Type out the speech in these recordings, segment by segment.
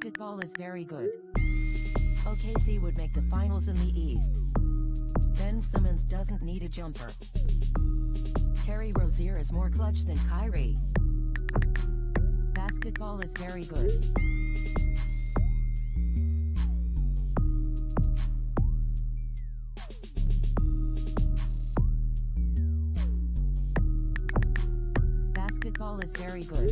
Basketball is very good. OKC would make the finals in the East. Ben Simmons doesn't need a jumper. Terry Rozier is more clutch than Kyrie. Basketball is very good. Basketball is very good.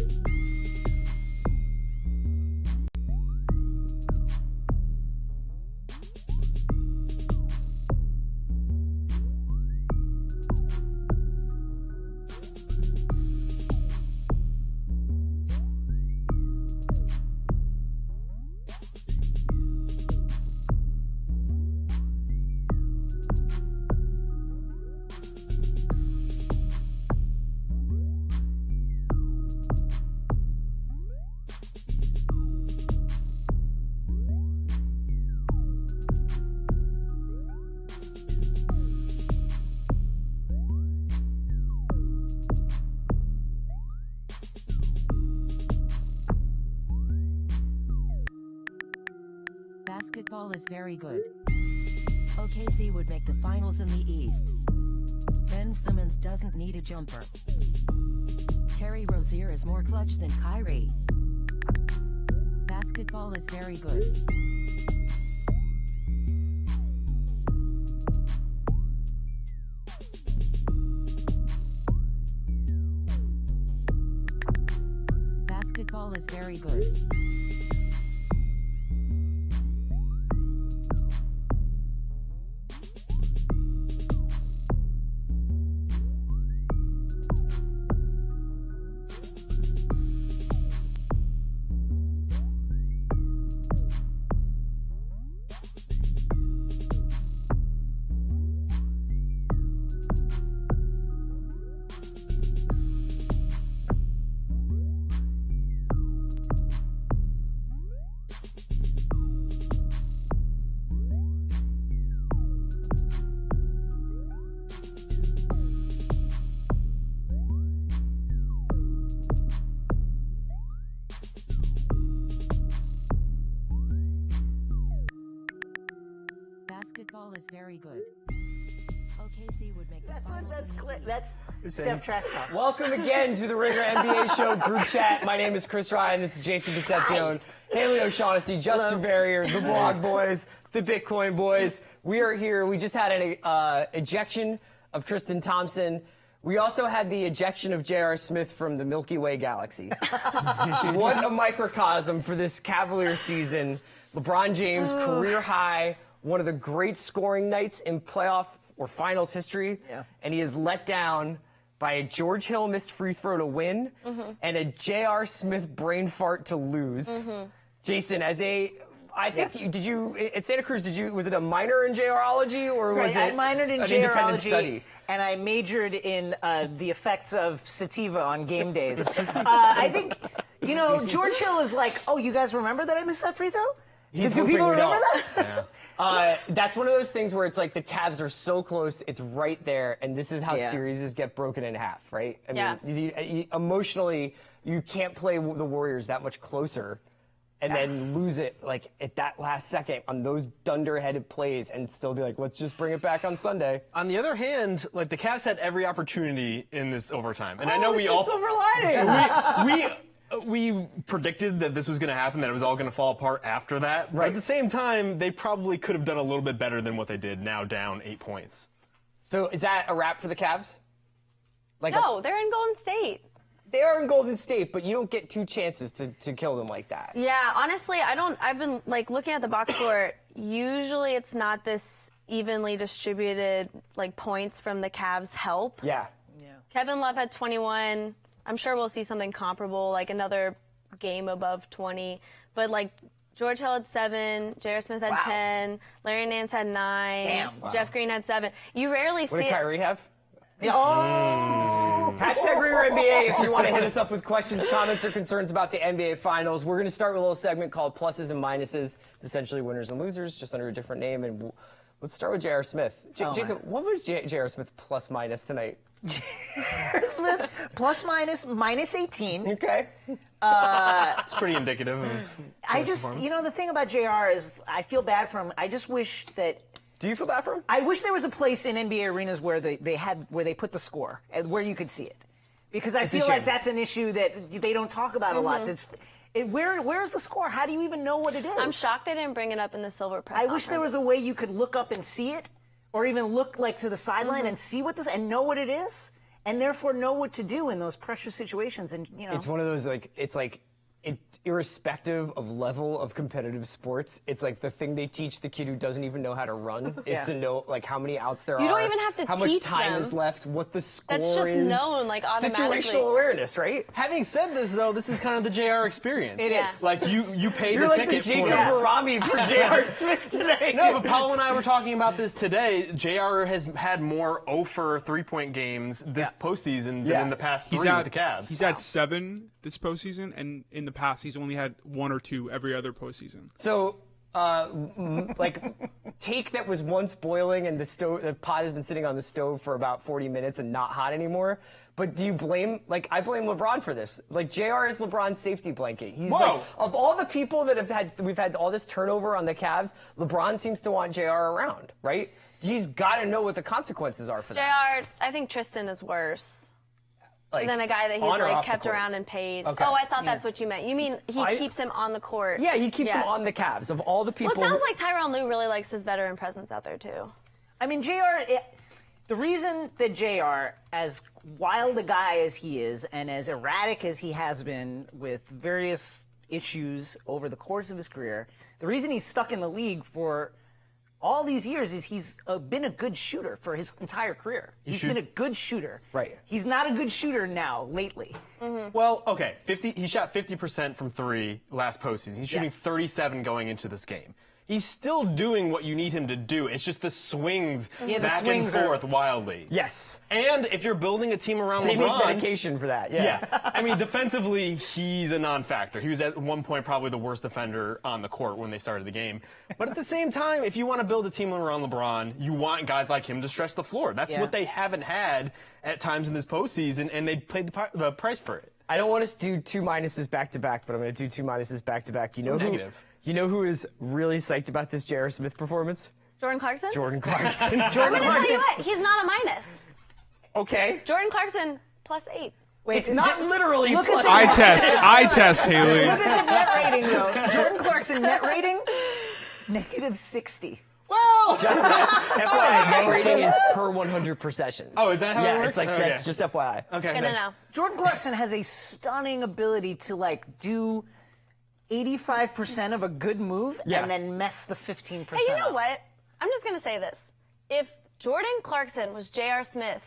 Basketball is very good. OKC would make the finals in the East. Ben Simmons doesn't need a jumper. Terry Rozier is more clutch than Kyrie. Basketball is very good. Basketball is very good. Basketball is very good. OKC would make the finals. That's Steph Tjarks. Welcome again to the Ringer NBA Show group chat. My name is Chris Ryan. This is Jason Concepcion, Haley O'Shaughnessy, Justin Verrier, the Blog Boys, the Bitcoin Boys. We are here. We just had an ejection of Tristan Thompson. We also had the ejection of JR Smith from the Milky Way galaxy. What a microcosm for this Cavaliers season. LeBron James, career high, one of the great scoring nights in playoff or finals history, and he is let down by a George Hill missed free throw to win and a J.R. Smith brain fart to lose. Jason, as a, I think, did you, at Santa Cruz, was it a minor in JRology or was it I minored in an independent JRology, study? and I majored in the effects of sativa on game days. I think, you know, George Hill is like, oh, you guys remember that I missed that free throw? Do people remember that? That's one of those things where it's like the Cavs are so close, it's right there, and this is how series get broken in half, right? I mean, emotionally, you can't play the Warriors that much closer and then lose it like at that last second on those dunderheaded plays and still be like, let's just bring it back on Sunday. On the other hand, like the Cavs had every opportunity in this overtime, and I know we all silver lining. We predicted that this was going to happen, that it was all going to fall apart after that. Right. But at the same time, they probably could have done a little bit better than what they did, now down 8 points. So is that a wrap for the Cavs? Like No, they're in Golden State. they are in Golden State, but you don't get two chances to kill them like that. Yeah, honestly, I've been like looking at the box score. Usually it's not this evenly distributed like points from the Cavs help. Yeah. Kevin Love had 21. I'm sure we'll see something comparable, like another game above 20. But like George Hill had 7, J.R. Smith had 10, Larry Nance had 9, Jeff Green had 7. You rarely see. What did Kyrie have? Oh! Hashtag Ringer NBA if you want to hit us up with questions, comments, or concerns about the NBA Finals. We're going to start with a little segment called Pluses and Minuses. It's essentially winners and losers, just under a different name. And let's start with J.R. Smith. Jason, what was J.R. Smith plus minus tonight? J.R. Smith plus minus -18. Okay. It's pretty indicative of I just, the thing about JR is I feel bad for him. I just wish that. Do you feel bad for him? I wish there was a place in NBA arenas where they put the score and where you could see it, because I feel like that's an issue that they don't talk about a lot. Where's the score? How do you even know what it is? I'm shocked they didn't bring it up in the silver press. I wish there was a way you could look up and see it, or even look to the sideline and see what and know what it is, and therefore know what to do in those pressure situations. And It's one of those irrespective of level of competitive sports, it's like the thing they teach the kid who doesn't even know how to run is to know how many outs there are. You don't even have to how much teach time them. is left, what the score is. That's just known automatically. Situational awareness, right? Having said this, though, this is kind of the JR experience. It is. Like, you pay You're the like the ticket Jacob for this. Barami for J.R. Smith today. No, but Paolo and I were talking about this today. JR has had more 0 for 3-point games this postseason than in the past 3 with the Cavs. He's had 7 this postseason, and in the past he's only had 1 or 2 every other postseason. So, take that was once boiling and the pot has been sitting on the stove for about 40 minutes and not hot anymore. But do you blame, I blame LeBron for this. JR is LeBron's safety blanket. He's of all the people that we've had all this turnover on the Cavs, LeBron seems to want JR around, right? He's got to know what the consequences are for that. JR, I think Tristan is worse. Like, than a guy that on or he's off the kept court? around and paid. Okay. Oh, I thought that's what you meant. You mean he keeps him on the court? Yeah, he keeps him on the Cavs. Of all the people. Well, it sounds like Tyronn Lue really likes his veteran presence out there too. I mean, JR. The reason that JR, as wild a guy as he is, and as erratic as he has been with various issues over the course of his career, the reason he's stuck in the league for all these years is he's been a good shooter for his entire career. He's been a good shooter. Right. He's not a good shooter now, lately. Well, okay, he shot 50% from 3 last postseason. He's shooting Yes. 37 going into this game. He's still doing what you need him to do. It's just the swings back and forth wildly. Yes. And if you're building a team around They LeBron, make medication for that. Yeah. I mean, defensively, he's a non-factor. He was at one point probably the worst defender on the court when they started the game. But at the same time, if you want to build a team around LeBron, you want guys like him to stretch the floor. That's what they haven't had at times in this postseason, and they paid the price for it. I don't want us to do 2 minuses back to back, but I'm going to do 2 minuses back to back. Negative. You know who is really psyched about this J.R. Smith performance? Jordan Clarkson? Jordan Clarkson. I'm going to tell you what, he's not a minus. Okay. Jordan Clarkson +8. Wait, It's not literally look plus. at Eye test, Haley. Look at the net rating, though. Jordan Clarkson net rating, -60. Well, just FYI, net rating is per 100 possessions. Oh, is that how it works? It's like Okay. that's just FYI. Okay. Good to know. Jordan Clarkson has a stunning ability to do 85% of a good move Yeah. and then mess the 15%. Hey, you know up. what? I'm just going to say this. If Jordan Clarkson was J.R. Smith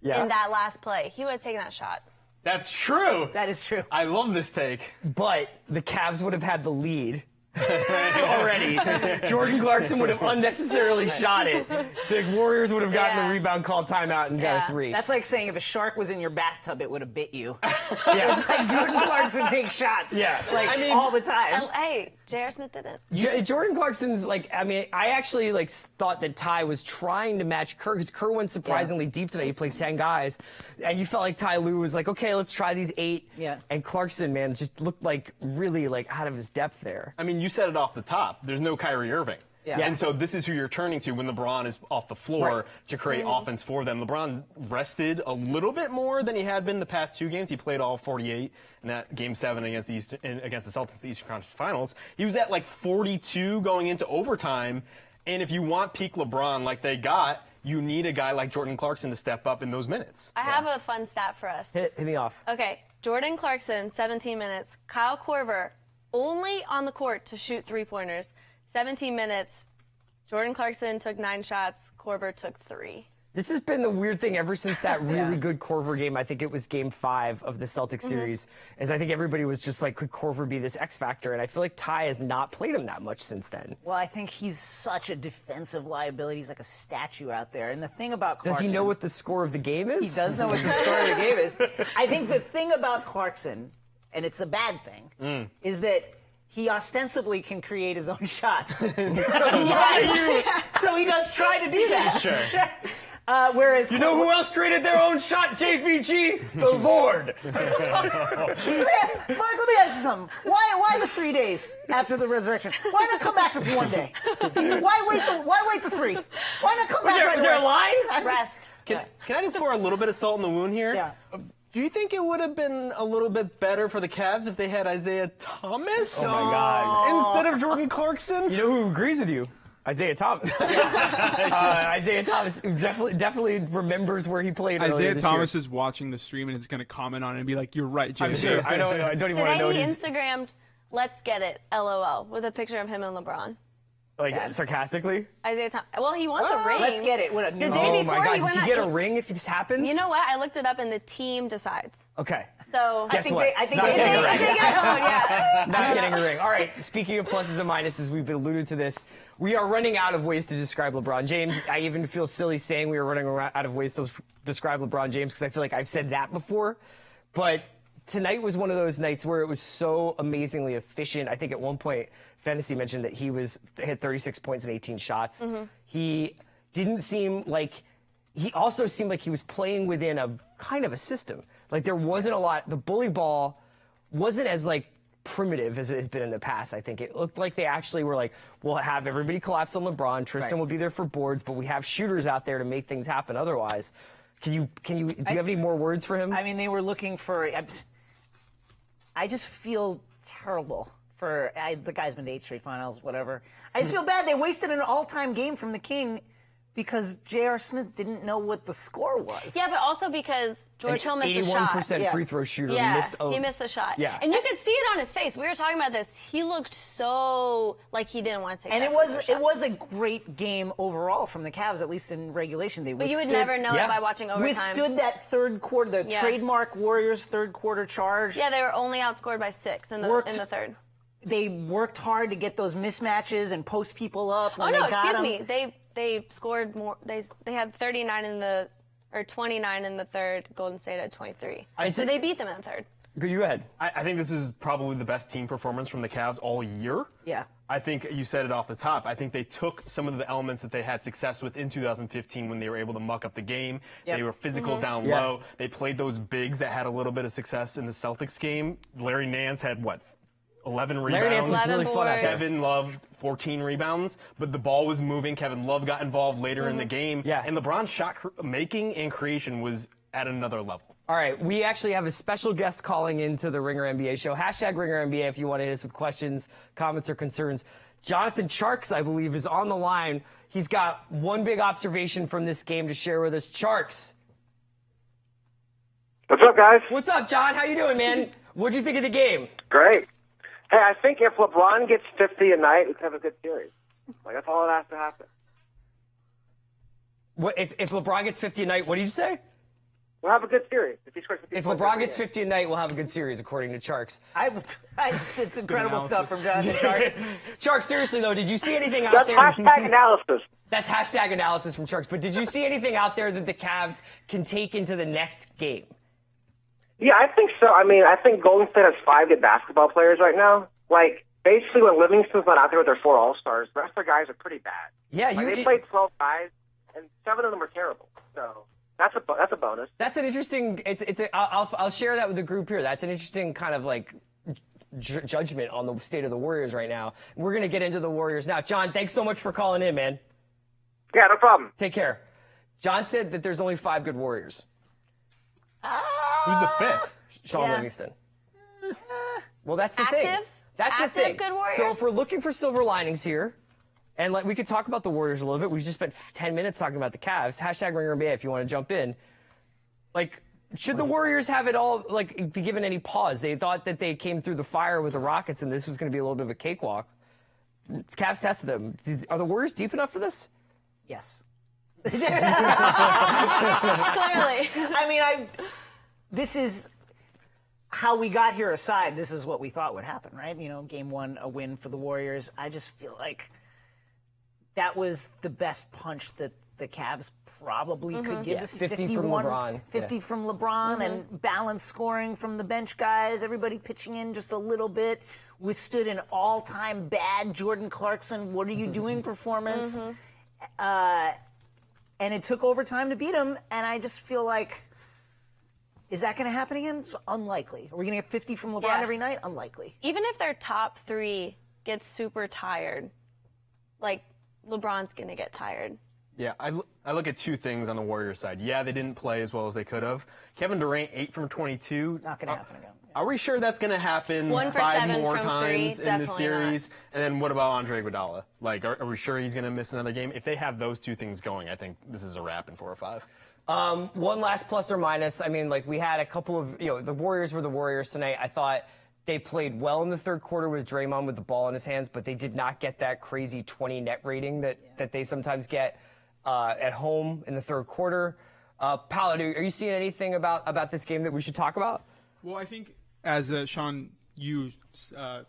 Yeah. in that last play, he would have taken that shot. That's true. That is true. I love this take. But the Cavs would have had the lead already. Jordan Clarkson would have unnecessarily shot it. The Warriors would have gotten the rebound, called timeout, and got a 3. That's like saying if a shark was in your bathtub, it would have bit you. It's like Jordan Clarkson takes shots. Yeah. All the time. Hey, J.R. Smith didn't. Jordan Clarkson's I actually thought that Ty was trying to match Kerr because Kerr went surprisingly deep today. He played 10 guys, and you felt like Ty Lue was like, okay, let's try these 8. Yeah. And Clarkson, man, just looked really out of his depth there. I mean, you said it off the top. There's no Kyrie Irving. Yeah. And so this is who you're turning to when LeBron is off the floor to create offense for them. LeBron rested a little bit more than he had been the past 2 games. He played all 48 in that Game 7 against the Celtics in the Eastern Conference Finals. He was at 42 going into overtime. And if you want peak LeBron like they got, you need a guy like Jordan Clarkson to step up in those minutes. I have a fun stat for us. Hit me off. Okay, Jordan Clarkson, 17 minutes. Kyle Korver, only on the court to shoot 3-pointers. 17 minutes. Jordan Clarkson took 9 shots. Korver took 3. This has been the weird thing ever since that really good Korver game. I think it was Game 5 of the Celtics series. Is I think everybody was just like, could Korver be this X factor? And I feel like Ty has not played him that much since then. Well, I think he's such a defensive liability. He's like a statue out there. And the thing about Clarkson... Does he know what the score of the game is? He does know what the score of the game is. I think the thing about Clarkson, and it's a bad thing, is that he ostensibly can create his own shot. So he does try to do that. Sure. Whereas You know who else created their own shot, JVG? The Lord. Mark, let me ask you something. Why the 3 days after the resurrection? Why not come back for 1 day? Why wait the 3? Why not come back right Is there a away? line? Rest. Can I just pour a little bit of salt in the wound here? Yeah. Do you think it would have been a little bit better for the Cavs if they had Isaiah Thomas? Oh my God. Instead of Jordan Clarkson? You know who agrees with you? Isaiah Thomas. Isaiah Thomas definitely remembers where he played. Isaiah this Thomas year. is watching the stream and is going to comment on it and be like, "You're right, Jason." I'm sure. I don't even want to know. Today he His, Instagrammed, "Let's get it, LOL," with a picture of him and LeBron. like sarcastically. Isaiah Thomas. Well, he wants a ring. Let's get it. What a The new day Oh before my God! he Does went he out- get a ring if this happens? You know what? I looked it up, and the team decides. Okay. So Guess think what? they- I think Not they- getting a I ring. think yeah. Not getting a ring. All right, speaking of pluses and minuses, we've alluded to this. We are running out of ways to describe LeBron James. I even feel silly saying we are running out of ways to describe LeBron James because I feel like I've said that before. But tonight was one of those nights where it was so amazingly efficient. I think at one point, Fantasy mentioned that he hit 36 points and 18 shots. He didn't seem like... He also seemed like he was playing within a kind of a system. Like there wasn't a lot... The bully ball wasn't as like primitive as it has been in the past. I think it looked like they actually were like, we'll have everybody collapse on LeBron. Tristan will be there for boards, but we have shooters out there to make things happen otherwise. Do you have any more words for him? I mean, they were looking for. I just feel terrible for the guy's been to 8 straight finals, whatever. I just feel bad. They wasted an all-time game from the King because J.R. Smith didn't know what the score was. Yeah, but also because George Hill missed a shot. 81% Yeah. free throw shooter. Yeah, He he missed the shot. Yeah. And you could see it on his face. We were talking about this. He looked so like he didn't want to take And that it was free throw it shot. was a great game overall from the Cavs, at least in regulation. They But you would never know Yeah. it by watching overtime. withstood that third quarter, the Yeah. trademark Warriors third quarter charge. Yeah, they were only outscored by 6 in the Worked- third. They worked hard to get those mismatches and post people up. Oh When no, they got excuse them. me. They scored more. They had 39 in the or 29 in the third. Golden State had 23. So they beat them in the third. Go ahead. I think this is probably the best team performance from the Cavs all year. Yeah. I think you said it off the top. I think they took some of the elements that they had success with in 2015 when they were able to muck up the game. Yep. They were physical down Yeah. low. They played those bigs that had a little bit of success in the Celtics game. Larry Nance had, 11 rebounds? Larry Nance is 11 really fun out there. boards. Kevin Love, 14 rebounds, but the ball was moving. Kevin Love got involved later in the game. Yeah. And LeBron's shot making and creation was at another level. All right, we actually have a special guest calling into the Ringer NBA show. Hashtag Ringer NBA if you want to hit us with questions, comments, or concerns. Jonathan Tjarks, I believe, is on the line. He's got one big observation from this game to share with us. Tjarks. What's up, guys? What's up, John? How you doing, man? What'd you think of the game? Great. Hey, I think if LeBron gets 50 a night, we could have a good series. That's all that has to happen. What if LeBron gets 50 a night? What did you say? We'll have a good series. If he scores 50 If points LeBron every gets game. 50 a night, we'll have a good series, according to Tjarks. It's incredible stuff from Jonathan Tjarks. Tjarks, seriously though, did you see anything out That's there? hashtag analysis. That's hashtag analysis from Tjarks. But did you see anything out there that the Cavs can take into the next game? Yeah, I think so. I mean, I think Golden State has 5 good basketball players right now. Basically, when Livingston's not out there with their 4 All-Stars, the rest of their guys are pretty bad. Yeah, They played 12 guys, and 7 of them are terrible. So that's a bonus. That's an interesting. I'll share that with the group here. That's an interesting kind of judgment on the state of the Warriors right now. We're gonna get into the Warriors now. John, thanks so much for calling in, man. Yeah, no problem. Take care. John said that there's only 5 good Warriors. Who's the fifth? Sean Yeah. Livingston. Well, that's the thing. Active? That's the Active thing. good Warriors? So if we're looking for silver linings here, and we could talk about the Warriors a little bit. We just spent 10 minutes talking about the Cavs. Hashtag Ringer NBA if you want to jump in. Should the Warriors have it all, be given any pause? They thought that they came through the fire with the Rockets and this was going to be a little bit of a cakewalk. Cavs tested them. Are the Warriors deep enough for this? Yes. Clearly. I mean, this is how we got here aside. This is what we thought would happen, right? Game 1, a win for the Warriors. I just feel like that was the best punch that the Cavs probably could give. Yeah, This 50 from LeBron. 50 from LeBron, and balanced scoring from the bench guys. Everybody pitching in just a little bit. Withstood an all-time bad Jordan Clarkson. What are you doing? Performance. and it took overtime to beat him. And I just feel like, is that going to happen again? It's unlikely. Are we going to get 50 from LeBron every night? Unlikely. Even if their top 3 gets super tired, like LeBron's going to get tired. Yeah, I look at 2 things on the Warriors side. Yeah, they didn't play as well as they could have. Kevin Durant, 8 from 22. Not going to happen again. Are we sure that's going to happen 1 for 5 7 more from times 3? in the Definitely series? And then what about Andre Iguodala? Like, are we sure he's going to miss another game? If they have those 2 things going, I think this is a wrap in 4 or 5. One last plus or minus. I mean, like we had a couple of, the Warriors were the Warriors tonight. I thought they played well in the third quarter with Draymond with the ball in his hands, but they did not get that crazy 20 net rating that they sometimes get at home in the third quarter. Paolo, are you seeing anything about this game that we should talk about? Well, I think as Sean, you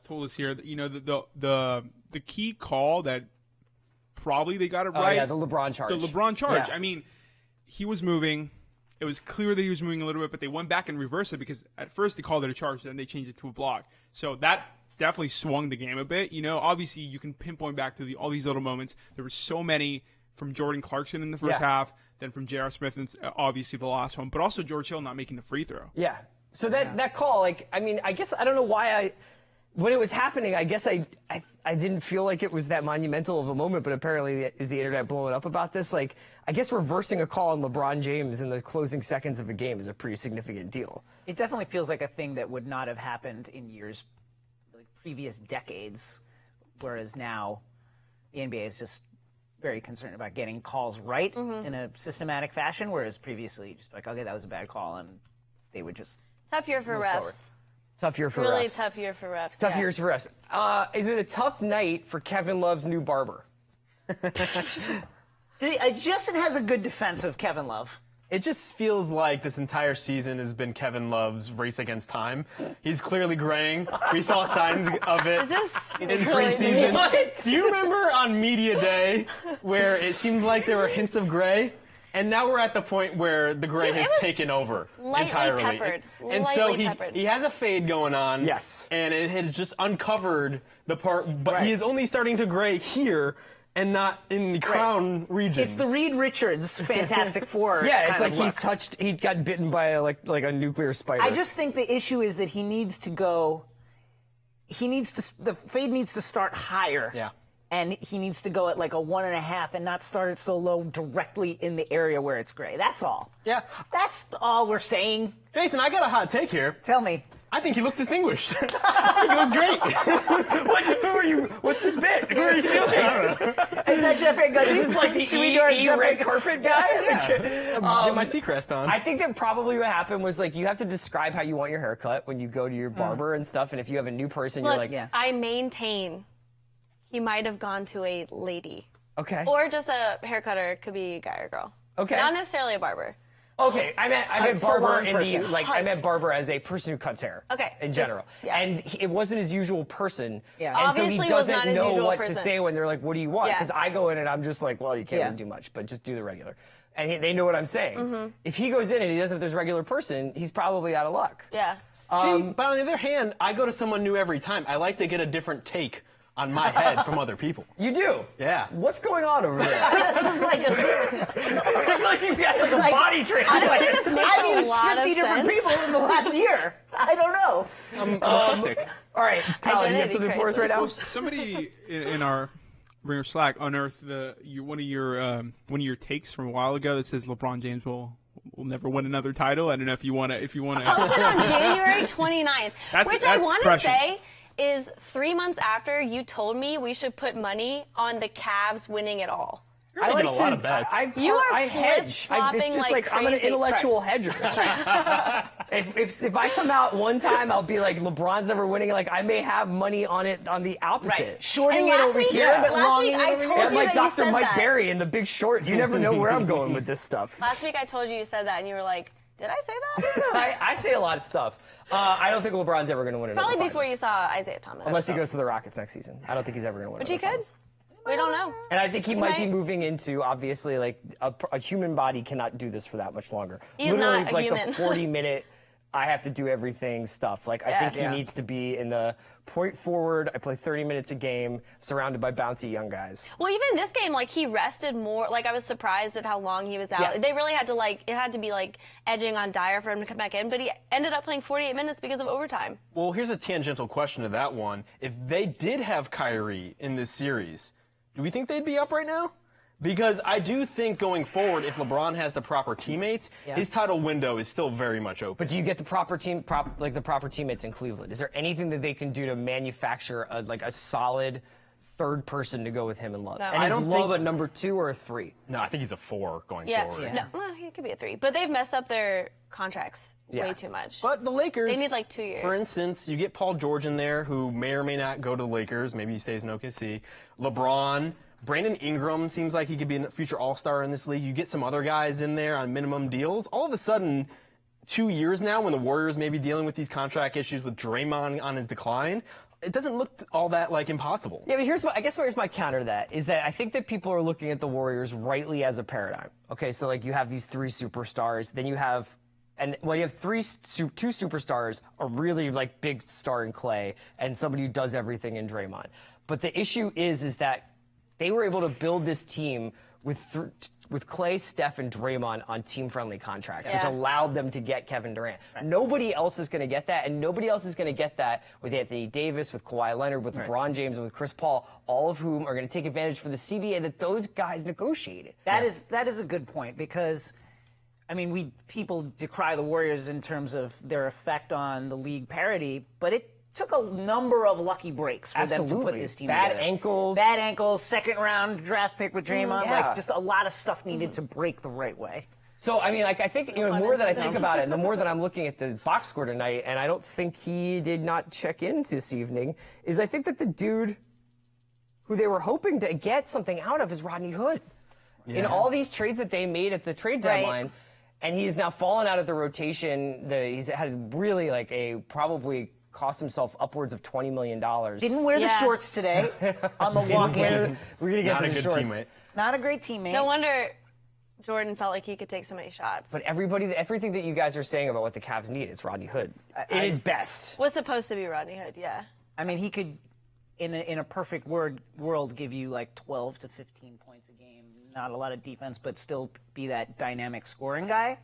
told us here, that, the key call that probably they got it right. Oh, yeah, the LeBron charge. The LeBron charge. Yeah. I mean, he was moving. It was clear that he was moving a little bit, but they went back and reversed it because at first they called it a charge, then they changed it to a block. So that definitely swung the game a bit. Obviously you can pinpoint back to all these little moments. There were so many from Jordan Clarkson in the first half, then from JR Smith, and obviously the last one, but also George Hill not making the free throw. Yeah. So that call, I guess I don't know why when it was happening, I guess I didn't feel like it was that monumental of a moment, but apparently is the internet blowing up about this? Like, I guess reversing a call on LeBron James in the closing seconds of a game is a pretty significant deal. It definitely feels like a thing that would not have happened in years, like previous decades, whereas now the NBA is just very concerned about getting calls right in a systematic fashion, whereas previously just like, okay, that was a bad call, and they would just Tough year for refs. forward. Tough year for Really refs. tough year for refs. Tough years for refs. Is it a tough night for Kevin Love's new barber? Justin has a good defense of Kevin Love. It just feels like this entire season has been Kevin Love's race against time. He's clearly graying. We saw signs of it Is this in really preseason. What? Do you remember on media day where it seemed like there were hints of gray? And now we're at the point where the gray has taken over lightly entirely. peppered. And so Lightly peppered. he has a fade going on. Yes. And it has just uncovered the part, but he is only starting to gray here and not in the crown region. It's the Reed Richards Fantastic Four. Yeah, it's kind like of look. he got bitten by like a nuclear spider. I just think the issue is that he needs to go. The fade needs to start higher. Yeah. And he needs to go at like a 1.5 and not start it so low directly in the area where it's gray. That's all. Yeah. That's all we're saying. Jason, I got a hot take here. Tell me. I think he looks distinguished. I think it was great. Who are you? What's this bit? Who are you doing? Is that Jeffrey Gundy? This is like the Should we do our Jeffrey red carpet guy. Get my Seacrest on. I think that probably what happened was like you have to describe how you want your haircut when you go to your barber and stuff, and if you have a new person, Look, you're like, I maintain he might have gone to a lady. okay, Or just a haircutter. It could be a guy or girl. Okay. Not necessarily a barber. okay. I meant barber salon in the person. I meant barber as a person who cuts hair. Okay. In general, Yeah. and it wasn't his usual person. Yeah. And so he Obviously was not doesn't his know usual what to person. say when they're like, "What do you want?" Yeah. Because I go in and I'm just like, "Well, you can't Yeah. really do much, but just do the regular." And they know what I'm saying. If he goes in and he doesn't have this regular person, he's probably out of luck. Yeah. See, but on the other hand, I go to someone new every time. I like to get a different take on my head from other people. You do? Yeah. What's going on over there? This is like like you've got like a like- body transplant. Honestly, this makes I've a used lot 50 of different sense. people in the last year. I don't know. I'm eclectic. All right, Paolo, do you have Identity something for us right now? Well, somebody in our Ringer Slack unearthed one of your takes from a while ago that says LeBron James will never win another title. I don't know if you want to. Posted on January 29th, which I that's want to prescient. say is 3 months after you told me we should put money on the Cavs winning it all. You're making a lot of bets. You are I hedge. flip-flopping It's just like I'm an crazy. intellectual hedger. If I come out one time, I'll be like LeBron's never winning. Like I may have money on it on the opposite. Shorting And it last over week- here, but last longing week it I over told here. I'm you like that you Dr. said Mike that. Berry in The Big Short. You never know where I'm going with this stuff. Last week I told you said that, and you were like, "Did I say that?" I say a lot of stuff. I don't think LeBron's ever going to win another Probably before finals. you saw Isaiah Thomas. Unless he goes to the Rockets next season. I don't think he's ever going to win. Which he another could. finals. We don't know. And I think he might be might. moving into, obviously, like a human body cannot do this for that much longer. He's Literally, not a like human. the 40-minute I have to do everything stuff. Like, I think he needs to be in the point forward. I play 30 minutes a game, surrounded by bouncy young guys. Well, even this game, like, he rested more. Like, I was surprised at how long he was out. Yeah. They really had to, like, it had to be, like, edging on Dyer for him to come back in. But he ended up playing 48 minutes because of overtime. Well, here's a tangential question to that one. If they did have Kyrie in this series, do we think they'd be up right now? Because I do think going forward, if LeBron has the proper teammates, his title window is still very much open. But do you get the proper teammates in Cleveland? Is there anything that they can do to manufacture a solid third person to go with him and Love? No. And is Love a number 2 or a 3? No, I think he's a 4 going Yeah. forward. No, well, he could be a 3. But they've messed up their contracts way too much. But the Lakers, They need, like, 2 years. For instance, you get Paul George in there, who may or may not go to the Lakers. Maybe he stays in OKC. LeBron. Brandon Ingram seems like he could be a future All-Star in this league. You get some other guys in there on minimum deals. All of a sudden, 2 years now, when the Warriors may be dealing with these contract issues with Draymond on his decline, it doesn't look all that like impossible. Yeah, but here's my counter to that is that I think that people are looking at the Warriors rightly as a paradigm. Okay, so like you have these 3 superstars, then you have you have 2 superstars, a really like big star in Clay, and somebody who does everything in Draymond. But the issue is that they were able to build this team with Clay, Steph, and Draymond on team-friendly contracts, which allowed them to get Kevin Durant. Right. Nobody else is going to get that, and nobody else is going to get that with Anthony Davis, with Kawhi Leonard, with LeBron James, and with Chris Paul, all of whom are going to take advantage for the CBA that those guys negotiated. That is a good point because, I mean, people decry the Warriors in terms of their effect on the league parity, but it took a number of lucky breaks for them to put this team together. Bad ankles, second-round draft pick with Draymond. Like, just a lot of stuff needed to break the right way. So, I mean, like, I think, the more that I think about it, the more that I'm looking at the box score tonight, and I don't think he did not check in this evening, is I think that the dude who they were hoping to get something out of is Rodney Hood. Yeah. In all these trades that they made at the trade deadline, and he has now fallen out of the rotation. He's had really, like, probably cost himself upwards of $20 million. Didn't wear the shorts today on the walk-in. We're going to get to the shorts. Teammate. Not a great teammate. No wonder Jordan felt like he could take so many shots. But everything that you guys are saying about what the Cavs need is Rodney Hood. It is best. Was supposed to be Rodney Hood, yeah. I mean, he could, in a perfect world, give you like 12 to 15 points a game. Not a lot of defense, but still be that dynamic scoring guy.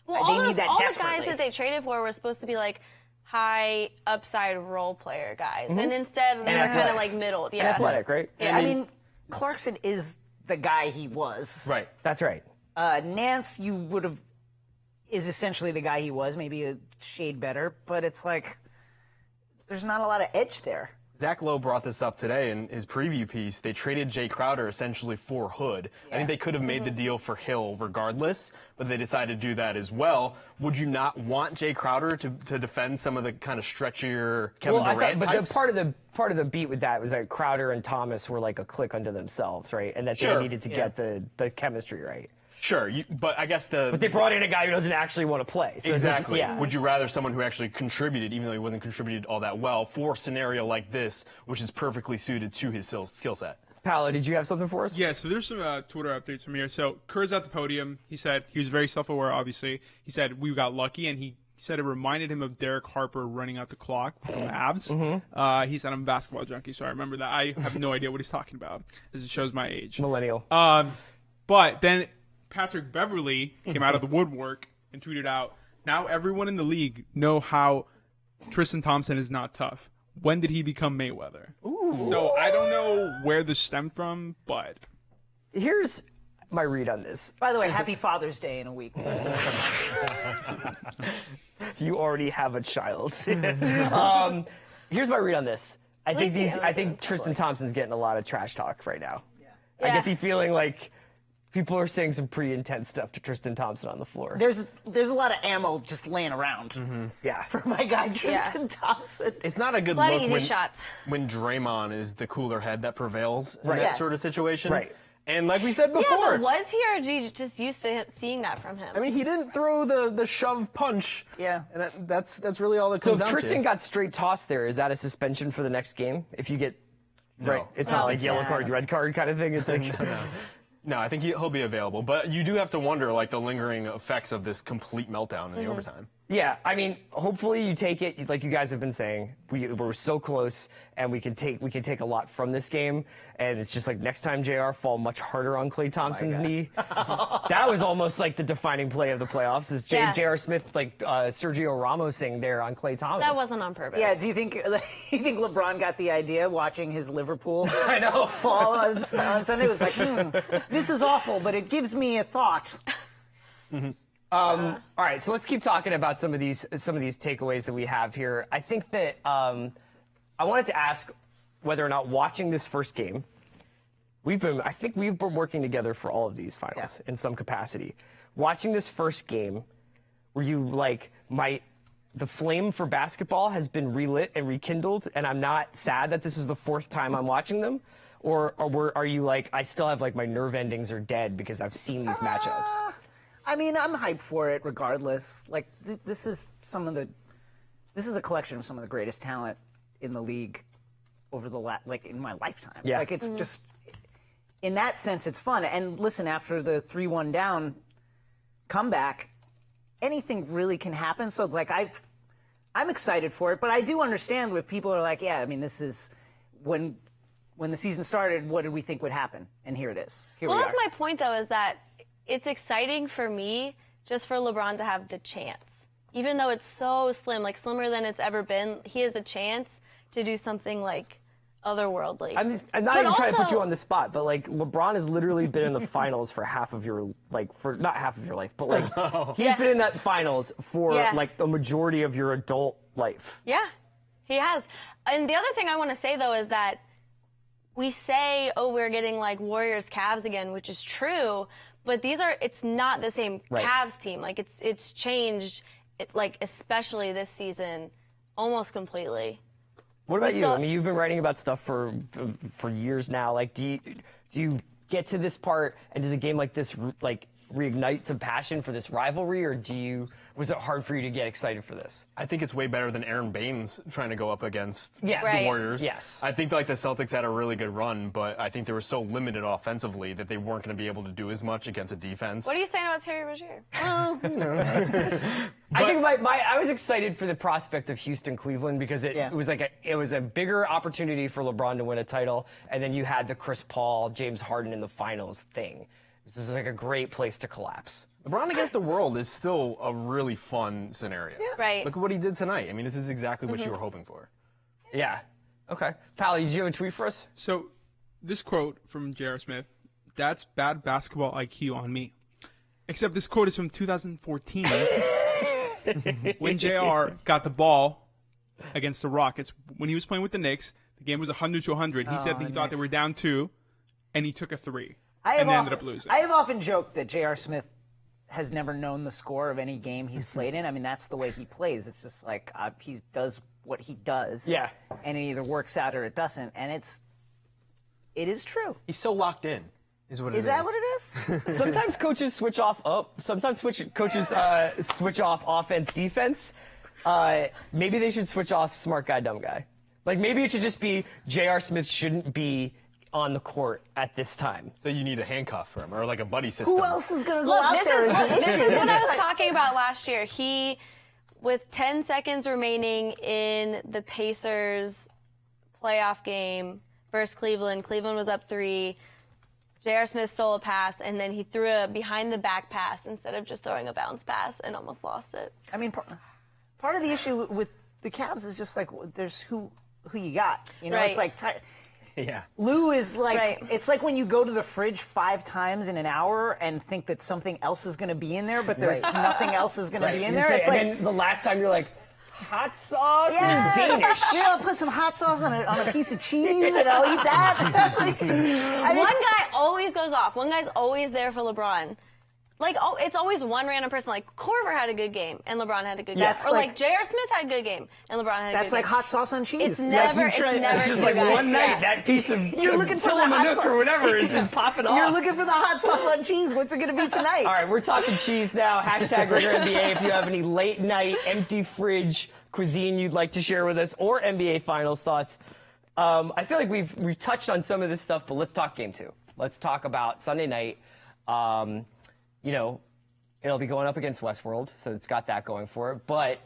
Well, they need that all the desperately. guys that they traded for were supposed to be like high upside role player guys, and instead they were kind of like middled. Yeah, and athletic, right? Yeah. I mean, Clarkson is the guy he was. Right. That's right. Nance, is essentially the guy he was, maybe a shade better, but it's like there's not a lot of edge there. Zach Lowe brought this up today in his preview piece. They traded Jay Crowder essentially for Hood. Yeah. I think they could have made the deal for Hill regardless, but they decided to do that as well. Would you not want Jay Crowder to defend some of the kind of stretchier Kevin Durant types? But part of the beat with that was that Crowder and Thomas were like a clique unto themselves, right? And that they needed to get the chemistry right. Sure, but I guess But they brought in a guy who doesn't actually want to play. So exactly. Would you rather someone who actually contributed, even though he wasn't contributed all that well, for a scenario like this, which is perfectly suited to his skill set? Paolo, did you have something for us? Yeah, so there's some Twitter updates from here. So Kerr's at the podium. He said he was very self-aware, obviously. He said we got lucky, and he said it reminded him of Derek Harper running out the clock from the Mavs. He said, I'm a basketball junkie, so I remember that. I have no idea what he's talking about, as it shows my age. Millennial. But then Patrick Beverley came out of the woodwork and tweeted out, now everyone in the league know how Tristan Thompson is not tough. When did he become Mayweather? Ooh. So I don't know where this stemmed from, but here's my read on this. By the way, happy Father's Day in a week. You already have a child. Here's my read on this. I think Tristan Thompson's getting a lot of trash talk right now. Yeah. I get the feeling like people are saying some pretty intense stuff to Tristan Thompson on the floor. There's a lot of ammo just laying around. Yeah, for my guy Tristan Thompson. It's not a good look look shots. when Draymond is the cooler head that prevails in that sort of situation. Right. And like we said before, yeah, but was he, or are you just used to seeing that from him? I mean, he didn't throw the shove punch. Yeah, and that's really all that comes down to. So if Tristan got straight tossed there, is that a suspension for the next game? If you get right, it's not like yellow card, red card kind of thing. It's like. No, I think he'll be available. But you do have to wonder, like, the lingering effects of this complete meltdown in the overtime. Yeah, I mean, hopefully you take it like you guys have been saying. We're so close, and we can take a lot from this game. And it's just like next time JR fall much harder on Klay Thompson's knee. That was almost like the defining play of the playoffs. Is JR Smith like Sergio Ramosing there on Klay Thompson? That wasn't on purpose. Yeah, do you think LeBron got the idea watching his Liverpool I know. fall on Sunday? It was like, this is awful, but it gives me a thought. All right, so let's keep talking about some of these takeaways that we have here. I think that I wanted to ask whether or not watching this first game, I think we've been working together for all of these finals in some capacity. Watching this first game, were you like, the flame for basketball has been relit and rekindled, and I'm not sad that this is the fourth time I'm watching them? Or are you like, I still have like my nerve endings are dead because I've seen these matchups? I mean, I'm hyped for it regardless. Like, this is a collection of some of the greatest talent in the league over the in my lifetime. Yeah. Like, it's just, in that sense, it's fun. And listen, after the 3-1 down comeback, anything really can happen. So, like, I'm excited for it, but I do understand if people are like, yeah, I mean, this is when the season started, what did we think would happen? And here it is. Here we are. That's my point, though, is that it's exciting for me just for LeBron to have the chance. Even though it's so slim, like slimmer than it's ever been, he has a chance to do something like otherworldly. I'm not even trying to put you on the spot, but like LeBron has literally been in the finals for half of your not half of your life, but like he's been in that finals for like the majority of your adult life. Yeah, he has. And the other thing I want to say though is that we say, oh, we're getting like Warriors Cavs again, which is true, but it's not the same Cavs team. Like it's changed, like especially this season, almost completely. What about you? I mean, you've been writing about stuff for years now. Like, do you get to this part, and does a game like this like reignite some passion for this rivalry, or was it hard for you to get excited for this? I think it's way better than Aaron Baines trying to go up against the Right. Warriors. Yes. I think like the Celtics had a really good run, but I think they were so limited offensively that they weren't going to be able to do as much against a defense. What are you saying about Terry Rozier? I think I was excited for the prospect of Houston-Cleveland because it was like it was a bigger opportunity for LeBron to win a title, and then you had the Chris Paul, James Harden in the finals thing. This is like a great place to collapse. LeBron against the world is still a really fun scenario. Yeah. Right. Look at what he did tonight. I mean, this is exactly what you were hoping for. Yeah. Okay. Paolo, did you have a tweet for us? So, this quote from J.R. Smith, that's bad basketball IQ on me. Except this quote is from 2014 when JR got the ball against the Rockets. When he was playing with the Knicks, the game was 100-100. He said that he thought they were down 2, and he took a 3. And they ended up losing. I have often joked that J.R. Smith has never known the score of any game he's played in. I mean, that's the way he plays. It's just like he does what he does. Yeah. And it either works out or it doesn't. And it is true. He's so locked in, is what it is. Is that what it is? Sometimes coaches switch off Sometimes coaches switch off offense, defense. Maybe they should switch off smart guy, dumb guy. Like maybe it should just be J.R. Smith shouldn't be on the court at this time. So you need a handcuff for him, or like a buddy system. Who else is going to go out there? This is what I was talking about last year. With 10 seconds remaining in the Pacers playoff game versus Cleveland, Cleveland was up 3. J.R. Smith stole a pass, and then he threw a behind-the-back pass instead of just throwing a bounce pass and almost lost it. I mean, part of the issue with the Cavs is just like there's who you got. You know, Right. it's like Yeah. Lou is like, Right. It's like when you go to the fridge 5 times in an hour and think that something else is going to be in there, but there's nothing else is going to be in there. It's like, and then the last time you're like, hot sauce and Danish. Yeah, I'll put some hot sauce on a piece of cheese and I'll eat that. One guy always goes off. One guy's always there for LeBron. Like, it's always one random person. Like, Korver had a good game, and LeBron had a good game. That's Or, like J.R. Smith had a good game, and LeBron had a good game. That's like hot sauce on cheese. It's never, like It's just like two guys. one night, Yeah. that piece of You're looking for the hot Tillamook sauce. or whatever is just popping off. You're looking for the hot sauce on cheese. What's it going to be tonight? All right, we're talking cheese now. Hashtag Ringer NBA if you have any late night, empty fridge cuisine you'd like to share with us, or NBA Finals thoughts. I feel like we've touched on some of this stuff, but let's talk Game 2. Let's talk about Sunday night. It'll be going up against Westworld, so it's got that going for it. But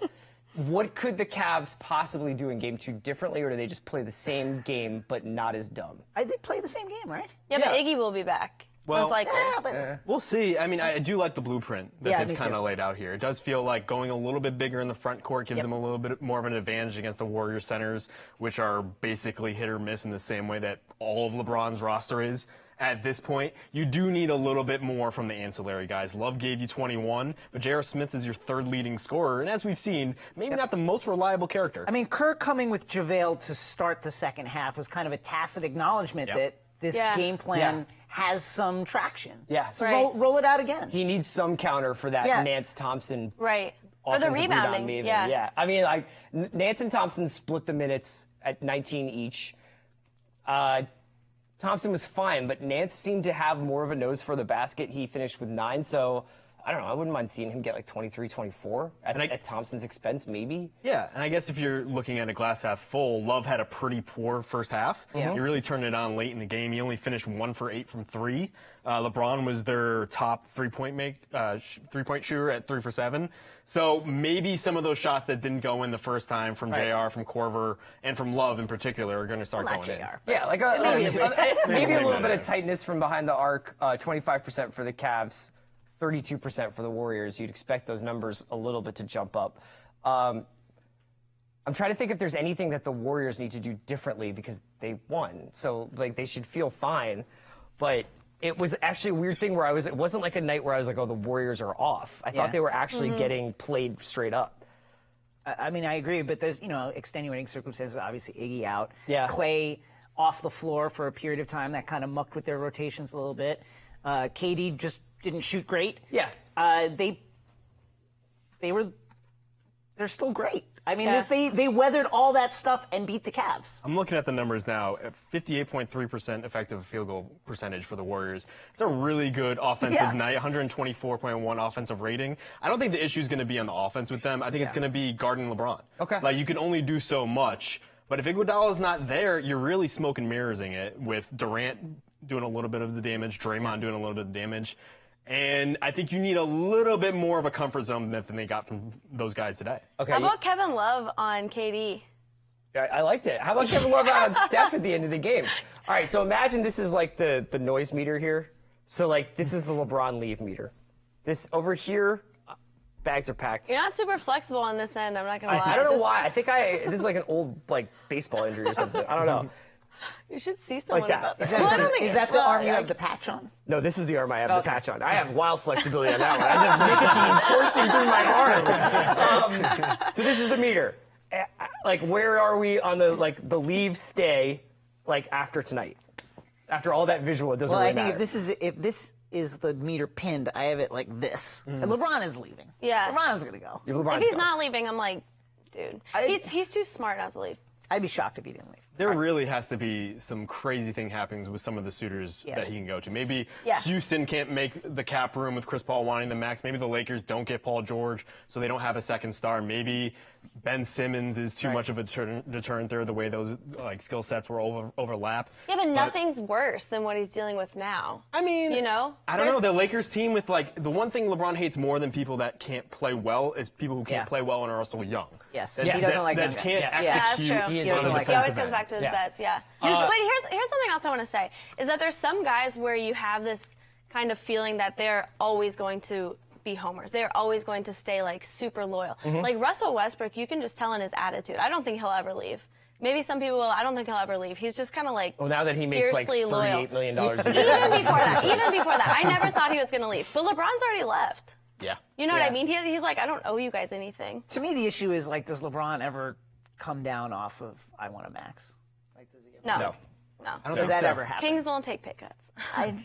what could the Cavs possibly do in Game 2 differently, or do they just play the same game but not as dumb? I think play the same game, right? Yeah, but Iggy will be back. Well, most likely. Yeah, but We'll see. I mean, I do like the blueprint that Yeah, me they've too. kind of laid out here. It does feel like going a little bit bigger in the front court gives them a little bit more of an advantage against the Warriors centers, which are basically hit or miss in the same way that all of LeBron's roster is. At this point, you do need a little bit more from the ancillary guys. Love gave you 21, but J.R. Smith is your third leading scorer, and as we've seen, maybe not the most reliable character. I mean, Kerr coming with JaVale to start the second half was kind of a tacit acknowledgement that this game plan has some traction. Yeah. So Right. roll it out again. He needs some counter for that Yeah. Nance Thompson Right. For the offensive rebound rebounding. maven. Yeah. I mean, like Nance and Thompson split the minutes at 19 each. Thompson was fine, but Nance seemed to have more of a nose for the basket. He finished with 9, so I don't know. I wouldn't mind seeing him get like 23, 24 at Thompson's expense, maybe. Yeah, and I guess if you're looking at a glass half full, Love had a pretty poor first half. Yeah. He really turned it on late in the game. He only finished 1 for 8 from 3. LeBron was their top three-point shooter at 3 for 7. So maybe some of those shots that didn't go in the first time from JR, from Korver, and from Love in particular are going to start Not going in. JR. Yeah, like maybe a little bit of tightness from behind the arc. 25% for the Cavs, 32% for the Warriors. You'd expect those numbers a little bit to jump up. I'm trying to think if there's anything that the Warriors need to do differently because they won. So like they should feel fine, but it was actually a weird thing where it wasn't like a night where I was like, oh, the Warriors are off. I thought they were actually getting played straight up. I mean, I agree, but there's, extenuating circumstances. Obviously, Iggy out. Yeah. Clay off the floor for a period of time. That kind of mucked with their rotations a little bit. KD just didn't shoot great. Yeah. They're still great. I mean, Yeah. they weathered all that stuff and beat the Cavs. I'm looking at the numbers now. 58.3% effective field goal percentage for the Warriors. It's a really good offensive night. 124.1 offensive rating. I don't think the issue is going to be on the offense with them. I think it's going to be guarding LeBron. Okay. Like you can only do so much. But if Iguodala's not there, you're really smoke and mirroring it with Durant doing a little bit of the damage, Draymond doing a little bit of the damage. And I think you need a little bit more of a comfort zone than they got from those guys today. Okay. How about Kevin Love on KD? I liked it. How about Kevin Love out on Steph at the end of the game? All right, so imagine this is like the noise meter here. So like this is the LeBron leave meter. This over here, bags are packed. You're not super flexible on this end. I'm not gonna lie. I don't know why. I think this is like an old like baseball injury or something. I don't know. You should see someone that. about this. Is that, Well, I don't think is it- that the well, arm you yeah. have the patch on? No, this is the arm I have the patch on. I have wild flexibility on that one. I have nicotine coursing through my arm. So this is the meter. Like, where are we on the leave stay? Like after tonight, after all that visual, it doesn't Well, really I think matter. if this is the meter pinned, I have it like this. And LeBron is leaving. Yeah. LeBron's gonna go. LeBron's If he's gone. not leaving, I'm like, dude, he's too smart not to leave. I'd be shocked if he didn't leave. There really has to be some crazy thing happening with some of the suitors that he can go to. Maybe Houston can't make the cap room with Chris Paul wanting the max. Maybe the Lakers don't get Paul George, so they don't have a second star. Maybe Ben Simmons is too much of a deterrent there, the way those skill sets will overlap. Yeah, but nothing's worse than what he's dealing with now. I mean, You know? I don't know. The Lakers team with the one thing LeBron hates more than people that can't play well is people who can't play well and are also young. Yes. That, He doesn't like that young can't guys. Yeah, that's execute. true. He doesn't on the like He always defensive goes end. back to his Yeah. bets, yeah. Wait, here's something else I want to say, is that there's some guys where you have this kind of feeling that they're always going to be homers. They're always going to stay super loyal. Like Russell Westbrook, you can just tell in his attitude. I don't think he'll ever leave. Maybe some people will. I don't think he'll ever leave. He's just kind of Well, now that he makes fiercely loyal. $38 million a year. Even before that, I never thought he was going to leave. But LeBron's already left. Yeah. You know what I mean? He's like, I don't owe you guys anything. To me, the issue is does LeBron ever come down off of I want a max? Does he ever? No. I don't Does think that so. ever happen? Kings don't take pay cuts. I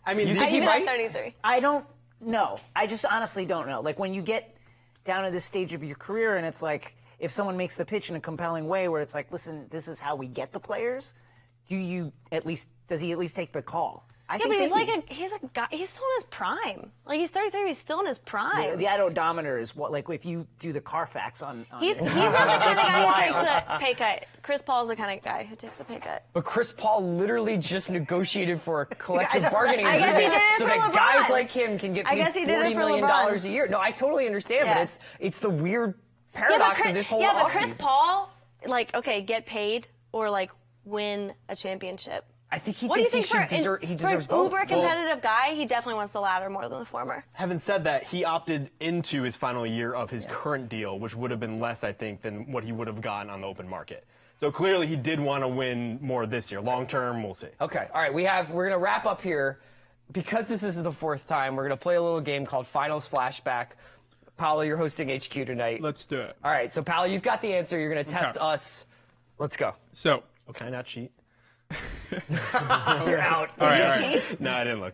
I mean, You think he Even might? at 33. I don't know. I just honestly don't know. When you get down to this stage of your career and it's if someone makes the pitch in a compelling way where it's listen, this is how we get the players, does he at least take the call? I Yeah, think but maybe. he's a guy. He's still in his prime. Like he's 33. He's still in his prime. The odometer is what, like if you do the Carfax on He's not the kind of guy who takes the pay cut. Chris Paul's the kind of guy who takes the pay cut. But Chris Paul literally just negotiated for a collective bargaining I guess he agreement did it so for that LeBron. guys like him can get I paid guess he did it $40 for million LeBron. a year. No, I totally understand, Yeah. but it's the weird paradox of this whole but Chris offseason. Paul, like, okay, get paid or like win a championship. I think he What do you thinks think he for deserves an both. uber competitive guy, he definitely wants the latter more than the former. Having said that, he opted into his final year of his current deal, which would have been less, I think, than what he would have gotten on the open market. So clearly he did want to win more this year. Long term, we'll see. Okay, all right, we're going to wrap up here. Because this is the fourth time, we're going to play a little game called Finals Flashback. Paolo, you're hosting HQ tonight. Let's do it. All right, so Paolo, you've got the answer. You're going to test Okay. us. Let's go. So, Oh, can I not cheat? You're out. all right. No, I didn't look.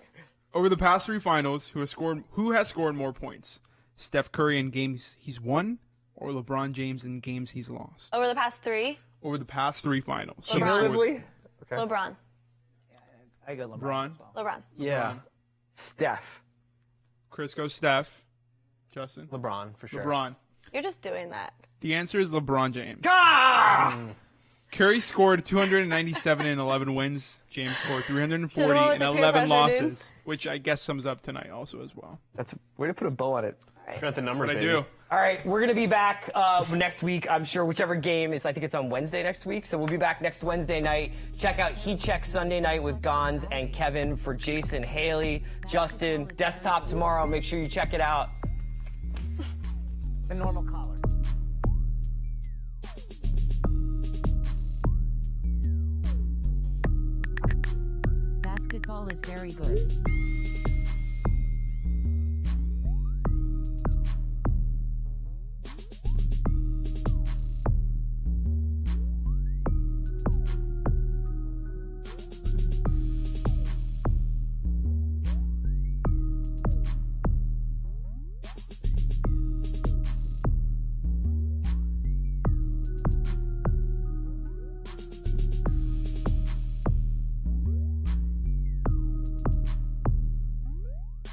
Over the past 3 finals, who has scored more points? Steph Curry in games he's won, or LeBron James in games he's lost? Over the past 3, Over the past 3 finals. Cumulatively? LeBron. I go LeBron. LeBron. as well. LeBron. Yeah. Steph. Chris goes Steph. Justin. LeBron, for sure. LeBron. You're just doing that. The answer is LeBron James. Ah! Curry scored 297 and 11 wins. James scored 340 Should've went with and the peer 11 pressure, dude. losses, which I guess sums up tonight also as well. That's way to put a bow on it. Got the numbers, What I baby. do. All right, we're going to be back next week. I'm sure whichever game is, I think it's on Wednesday next week. So we'll be back next Wednesday night. Check out Heat Check Sunday night with Gons and Kevin for Jason, Haley, Justin. Desktop tomorrow. Make sure you check it out. The normal collar. Basketball is very good.